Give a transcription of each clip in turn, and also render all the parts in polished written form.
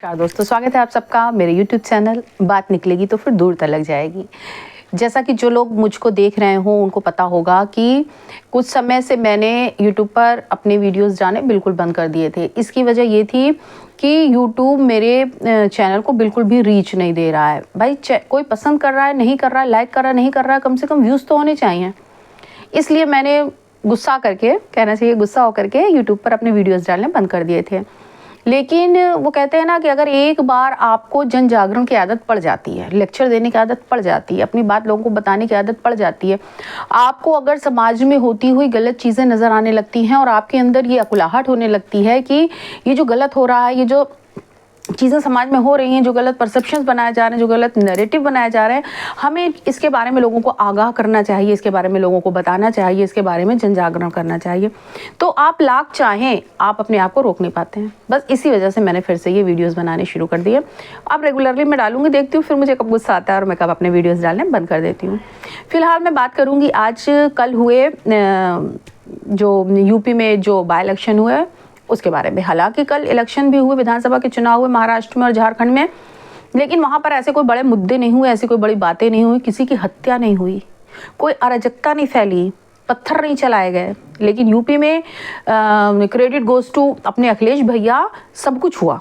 नमस्कार दोस्तों, स्वागत है आप सबका मेरे YouTube चैनल बात निकलेगी तो फिर दूर तलक जाएगी। जैसा कि जो लोग मुझको देख रहे हों उनको पता होगा कि कुछ समय से मैंने YouTube पर अपने वीडियोस डालने बिल्कुल बंद कर दिए थे। इसकी वजह ये थी कि YouTube मेरे चैनल को बिल्कुल भी रीच नहीं दे रहा है। भाई कोई पसंद कर रहा है, नहीं कर रहा है, लाइक कर रहा है, नहीं कर रहा है, कम से कम व्यूज़ तो होने चाहिए। इसलिए मैंने गुस्सा करके, कहना चाहिए गुस्सा होकर के YouTube पर अपने वीडियोज़ डालने बंद कर दिए थे। लेकिन वो कहते हैं ना कि अगर एक बार आपको जन जागरण की आदत पड़ जाती है, लेक्चर देने की आदत पड़ जाती है, अपनी बात लोगों को बताने की आदत पड़ जाती है, आपको अगर समाज में होती हुई गलत चीज़ें नज़र आने लगती हैं और आपके अंदर ये अकुलाहट होने लगती है कि ये जो गलत हो रहा है, ये जो चीज़ें समाज में हो रही हैं, जो गलत परसेप्शंस बनाए जा रहे हैं, जो गलत नैरेटिव बनाए जा रहे हैं, हमें इसके बारे में लोगों को आगाह करना चाहिए, इसके बारे में लोगों को बताना चाहिए, इसके बारे में जन जागरण करना चाहिए। तो आप लाख चाहें, आप अपने आप को रोक नहीं पाते हैं। बस इसी वजह से मैंने फिर से ये वीडियोज़ बनाने शुरू कर दिए। अब रेगुलरली मैं डालूंगी, देखती हूँ फिर मुझे कब गुस्सा आता है और मैं कब अपने वीडियोज़ डालने बंद कर देती हूँ। फिलहाल मैं बात करूँगी आज कल हुए जो यूपी में जो बाई इलेक्शन हुए उसके बारे में। हालांकि कल इलेक्शन भी हुए, विधानसभा के चुनाव हुए महाराष्ट्र में और झारखंड में, लेकिन वहाँ पर ऐसे कोई बड़े मुद्दे नहीं हुए, ऐसी कोई बड़ी बातें नहीं हुई, किसी की हत्या नहीं हुई, कोई अराजकता नहीं फैली, पत्थर नहीं चलाए गए। लेकिन यूपी में क्रेडिट गोज टू अपने अखिलेश भैया, सब कुछ हुआ।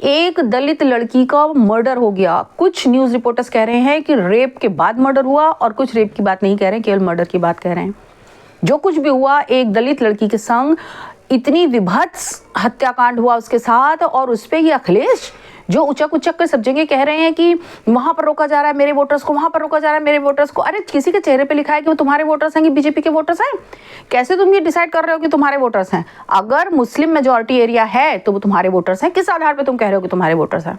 एक दलित लड़की का मर्डर हो गया। कुछ न्यूज़ रिपोर्टर्स कह रहे हैं कि रेप के बाद मर्डर हुआ और कुछ रेप की बात नहीं कह रहे हैं, केवल मर्डर की बात कह रहे हैं। जो कुछ भी हुआ, एक दलित लड़की के संग इतनी विभत्स हत्याकांड हुआ उसके साथ, और उस पर ये अखिलेश जो उचक उचक कर सब जगह कह रहे हैं कि वहां पर रोका जा रहा है मेरे वोटर्स को, वहां पर रोका जा रहा है मेरे वोटर्स को। अरे किसी के चेहरे पे लिखा है कि वो तुम्हारे वोटर्स हैं कि बीजेपी के वोटर्स हैं? कैसे तुम ये डिसाइड कर रहे हो कि तुम्हारे वोटर्स हैं? अगर मुस्लिम मेजोरिटी एरिया है तो वो तुम्हारे वोटर्स हैं। किस आधार पर तुम कह रहे हो कि तुम्हारे वोटर्स हैं?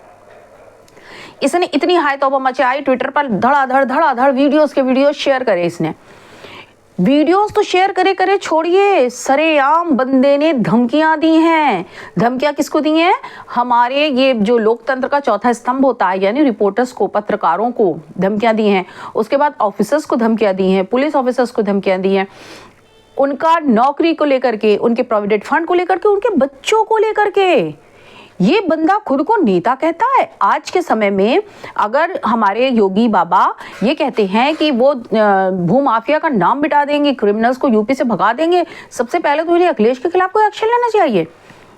इसने इतनी हाय तौबा मचाई, ट्विटर पर धड़ाधड़ वीडियोस के वीडियो शेयर करे। इसने वीडियोस तो शेयर करे छोड़िए, सरेआम बंदे ने धमकियां दी हैं। धमकियां किसको दी हैं? हमारे ये जो लोकतंत्र का चौथा स्तंभ होता है, यानी रिपोर्टर्स को, पत्रकारों को धमकियां दी हैं। उसके बाद ऑफिसर्स को धमकियां दी हैं, पुलिस ऑफिसर्स को धमकियां दी हैं, उनका नौकरी को लेकर के, उनके प्रोविडेंट फंड को लेकर के, उनके बच्चों को लेकर के। ये बंदा खुद को नेता कहता है। आज के समय में अगर हमारे योगी बाबा ये कहते हैं कि वो भूमाफिया का नाम मिटा देंगे, क्रिमिनल्स को यूपी से भगा देंगे, सबसे पहले तो इन्हें अखिलेश के खिलाफ कोई एक्शन लेना चाहिए।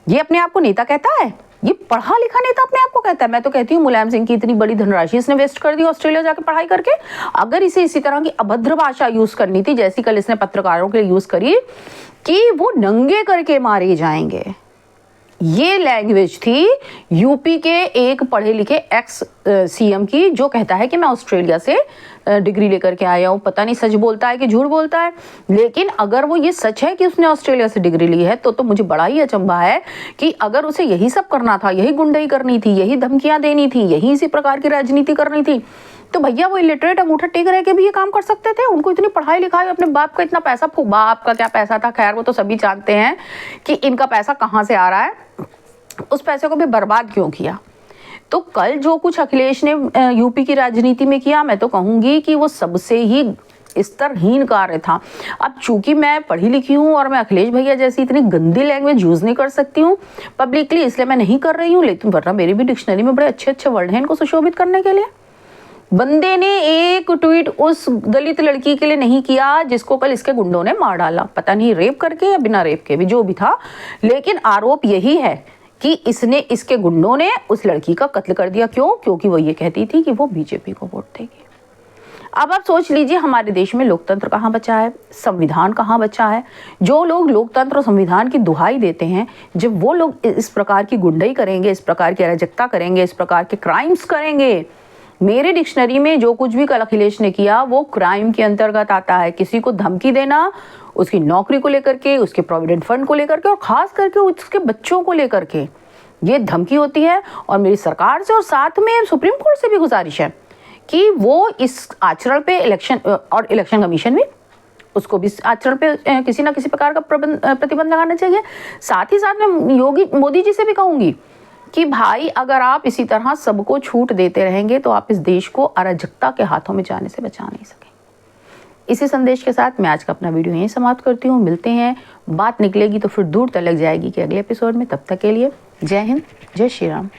ये अपने आप को नेता कहता है? ये पढ़ा लिखा नेता अपने आप को कहता है? मैं तो कहती हूँ मुलायम सिंह की इतनी बड़ी धनराशि इसने वेस्ट कर दी ऑस्ट्रेलिया जाकर पढ़ाई करके। अगर इसे इसी तरह की अभद्र भाषा यूज करनी थी जैसी कल इसने पत्रकारों के लिए यूज करी कि वो नंगे करके मारे जाएंगे, ये लैंग्वेज थी यूपी के एक पढ़े लिखे एक्स सीएम की, जो कहता है कि मैं ऑस्ट्रेलिया से डिग्री लेकर के आया हूँ। पता नहीं सच बोलता है कि झूठ बोलता है, लेकिन अगर वो ये सच है कि उसने ऑस्ट्रेलिया से डिग्री ली है तो मुझे बड़ा ही अचंभा है कि अगर उसे यही सब करना था, यही गुंडई करनी थी, यही धमकियां देनी थी, यही इसी प्रकार की राजनीति करनी थी, तो भैया वो इलिटरेट अंगूठा टेक रह के भी ये काम कर सकते थे। उनको इतनी पढ़ाई लिखाई, अपने बाप का इतना पैसा, बाप का क्या पैसा था, खैर वो तो सभी जानते हैं कि इनका पैसा कहाँ से आ रहा है, उस पैसे को भी बर्बाद क्यों किया। तो कल जो कुछ अखिलेश ने यूपी की राजनीति में किया, मैं तो कहूँगी कि वो सबसे ही स्तरहीन कार्य था। अब चूंकि मैं पढ़ी लिखी हूँ और मैं अखिलेश भैया जैसी इतनी गंदी लैंग्वेज यूज़ नहीं कर सकती हूँ पब्लिकली, इसलिए मैं नहीं कर रही हूँ, लेकिन वरना मेरी भी डिक्शनरी में बड़े अच्छे अच्छे वर्ड हैं इनको सुशोभित करने के लिए। बंदे ने एक ट्वीट उस दलित लड़की के लिए नहीं किया जिसको कल इसके गुंडों ने मार डाला, पता नहीं रेप करके या बिना रेप के भी, जो भी था, लेकिन आरोप यही है कि इसके गुंडों ने उस लड़की का कत्ल कर दिया। क्यों? क्योंकि वो ये कहती थी कि वो बीजेपी को वोट देगी। अब आप सोच लीजिए हमारे देश में लोकतंत्र कहाँ बचा है, संविधान कहाँ बचा है? जो लोग लोकतंत्र और संविधान की दुहाई देते हैं, जब वो लोग इस प्रकार की गुंडई करेंगे, इस प्रकार की अराजकता करेंगे, इस प्रकार के क्राइम्स करेंगे, मेरे डिक्शनरी में जो कुछ भी कल अखिलेश ने किया वो क्राइम के अंतर्गत आता है। किसी को धमकी देना, उसकी नौकरी को लेकर के, उसके प्रोविडेंट फंड को लेकर के, और खास करके उसके बच्चों को लेकर के ये धमकी होती है। और मेरी सरकार से और साथ में सुप्रीम कोर्ट से भी गुजारिश है कि वो इस आचरण पे इलेक्शन कमीशन भी, उसको भी आचरण पे किसी ना किसी प्रकार का प्रतिबंध लगाना चाहिए। साथ ही साथ मैं मोदी जी से भी कहूँगी कि भाई अगर आप इसी तरह सबको छूट देते रहेंगे तो आप इस देश को अराजकता के हाथों में जाने से बचा नहीं सकेंगे। इसी संदेश के साथ मैं आज का अपना वीडियो यहीं समाप्त करती हूँ। मिलते हैं, बात निकलेगी तो फिर दूर तलक जाएगी कि अगले एपिसोड में। तब तक के लिए जय हिंद, जय श्री राम।